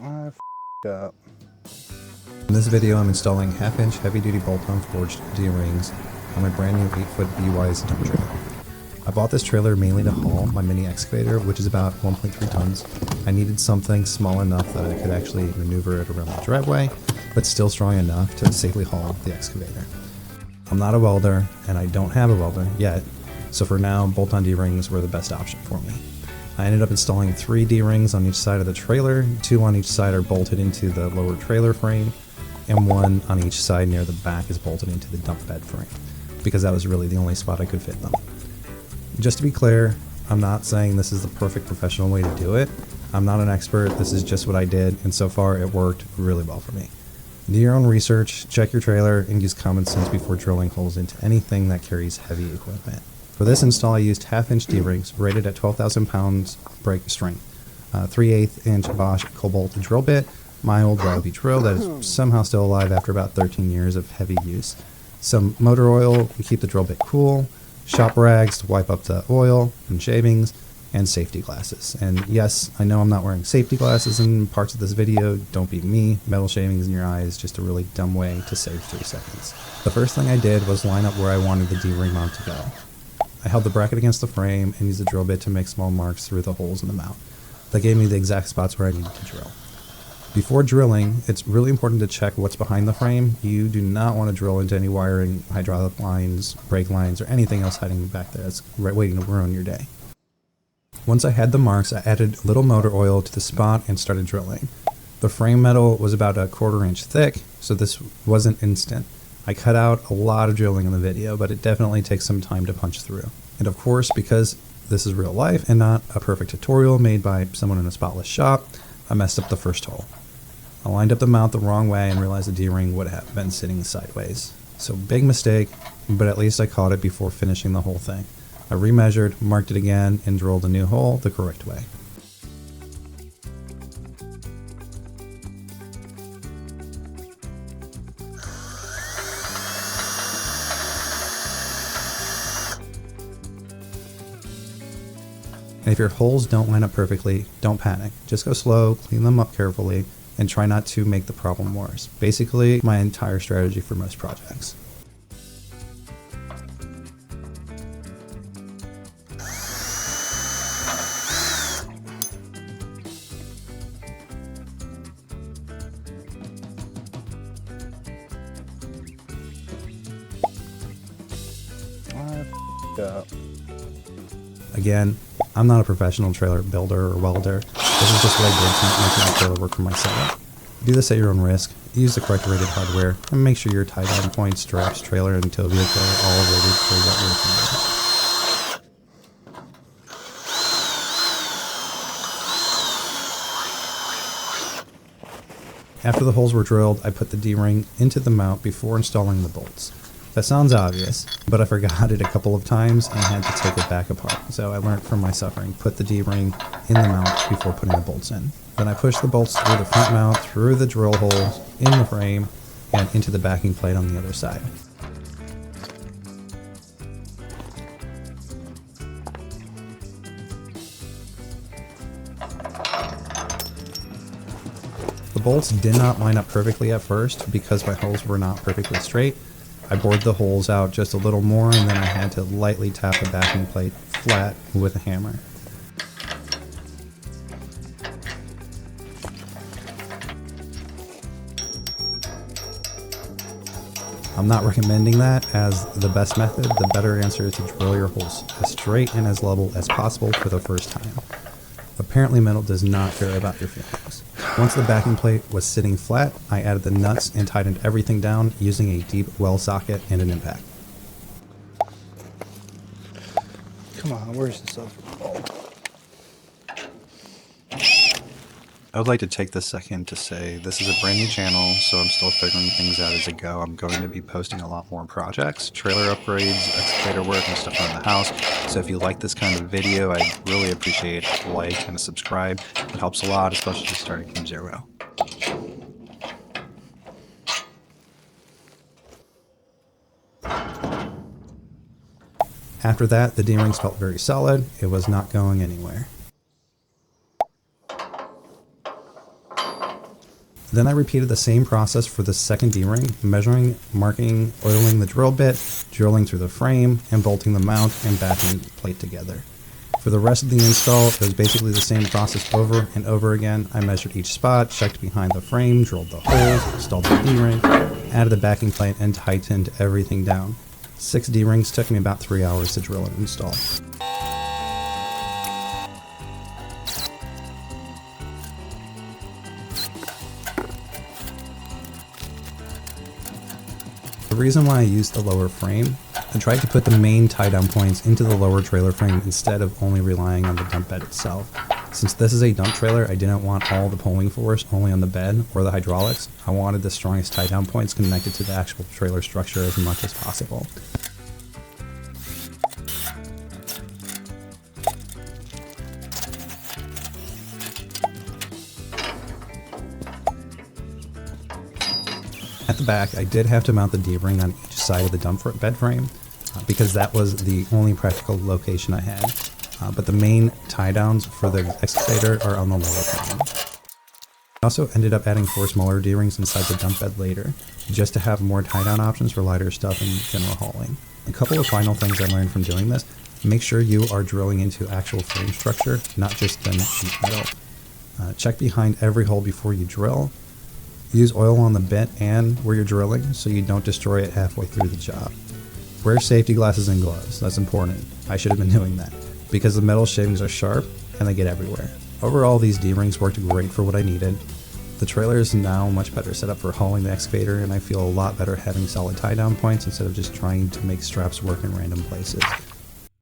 I f***ed up. In this video, I'm installing half-inch heavy-duty bolt-on forged D-rings on my brand new 8-foot Bwise dump trailer. I bought this trailer mainly to haul my mini excavator, which is about 1.3 tons. I needed something small enough that I could actually maneuver it around the driveway, but still strong enough to safely haul the excavator. I'm not a welder, and I don't have a welder yet, so for now, bolt-on D-rings were the best option for me. I ended up installing 3 D-rings on each side of the trailer. 2 on each side are bolted into the lower trailer frame, and 1 on each side near the back is bolted into the dump bed frame, because that was really the only spot I could fit them. Just to be clear, I'm not saying this is the perfect professional way to do it. I'm not an expert, this is just what I did, and so far it worked really well for me. Do your own research, check your trailer, and use common sense before drilling holes into anything that carries heavy equipment. For this install, I used half-inch D-rings rated at 12,000 pounds brake strength, 3/8 inch Bosch cobalt drill bit, my old Ryobi drill that is somehow still alive after about 13 years of heavy use, some motor oil to keep the drill bit cool, shop rags to wipe up the oil and shavings, and safety glasses. And yes, I know I'm not wearing safety glasses in parts of this video, don't be me, metal shavings in your eyes, just a really dumb way to save 3 seconds. The first thing I did was line up where I wanted the D-ring mount to go. I held the bracket against the frame and used the drill bit to make small marks through the holes in the mount. That gave me the exact spots where I needed to drill. Before drilling, it's really important to check what's behind the frame. You do not want to drill into any wiring, hydraulic lines, brake lines, or anything else hiding back there that's waiting to ruin your day. Once I had the marks, I added a little motor oil to the spot and started drilling. The frame metal was about a 1/4 inch thick, so this wasn't instant. I cut out a lot of drilling in the video, but it definitely takes some time to punch through. And of course, because this is real life and not a perfect tutorial made by someone in a spotless shop, I messed up the first hole. I lined up the mount the wrong way and realized the D-ring would have been sitting sideways. So big mistake, but at least I caught it before finishing the whole thing. I remeasured, marked it again, and drilled a new hole the correct way. And if your holes don't line up perfectly, don't panic. Just go slow, clean them up carefully, and try not to make the problem worse. Basically, my entire strategy for most projects. I f***ed up. Again, I'm not a professional trailer builder or welder. This is just what I did to make my trailer work for my setup. Do this at your own risk. Use the correct rated hardware, and make sure your tie-down points, straps, trailer, and tow vehicle are all rated for what you're looking for. After the holes were drilled, I put the D-ring into the mount before installing the bolts. That sounds obvious, but I forgot it a couple of times and had to take it back apart, so I learned from my suffering. Put the D-ring in the mount before putting the bolts in. Then I pushed the bolts through the front mount, through the drill holes, in the frame, and into the backing plate on the other side. The bolts did not line up perfectly at first because my holes were not perfectly straight. I bored the holes out just a little more, and then I had to lightly tap the backing plate flat with a hammer. I'm not recommending that as the best method. The better answer is to drill your holes as straight and as level as possible for the first time. Apparently metal does not care about your feelings. Once the backing plate was sitting flat, I added the nuts and tightened everything down using a deep well socket and an impact. Come on, where's this other bolt? I would like to take this second to say this is a brand new channel, so I'm still figuring things out as I go. I'm going to be posting a lot more projects, trailer upgrades, excavator work, and stuff around the house. So if you like this kind of video, I'd really appreciate a like and a subscribe. It helps a lot, especially starting from zero. After that, the D-rings felt very solid. It was not going anywhere. Then I repeated the same process for the second D-ring, measuring, marking, oiling the drill bit, drilling through the frame, and bolting the mount and backing plate together. For the rest of the install, it was basically the same process over and over again. I measured each spot, checked behind the frame, drilled the holes, installed the D-ring, added the backing plate, and tightened everything down. 6 D-rings took me about 3 hours to drill and install. The reason why I used the lower frame, I tried to put the main tie-down points into the lower trailer frame instead of only relying on the dump bed itself. Since this is a dump trailer, I didn't want all the pulling force only on the bed or the hydraulics. I wanted the strongest tie-down points connected to the actual trailer structure as much as possible. At the back, I did have to mount the D-ring on each side of the dump bed frame because that was the only practical location I had. But the main tie-downs for the excavator are on the lower frame. I also ended up adding 4 smaller D-rings inside the dump bed later, just to have more tie-down options for lighter stuff and general hauling. A couple of final things I learned from doing this: make sure you are drilling into actual frame structure, not just thin sheet metal. Check behind every hole before you drill. Use oil on the bit and where you're drilling so you don't destroy it halfway through the job. Wear safety glasses and gloves. That's important. I should have been doing that because the metal shavings are sharp and they get everywhere. Overall, these D-rings worked great for what I needed. The trailer is now much better set up for hauling the excavator, and I feel a lot better having solid tie-down points instead of just trying to make straps work in random places.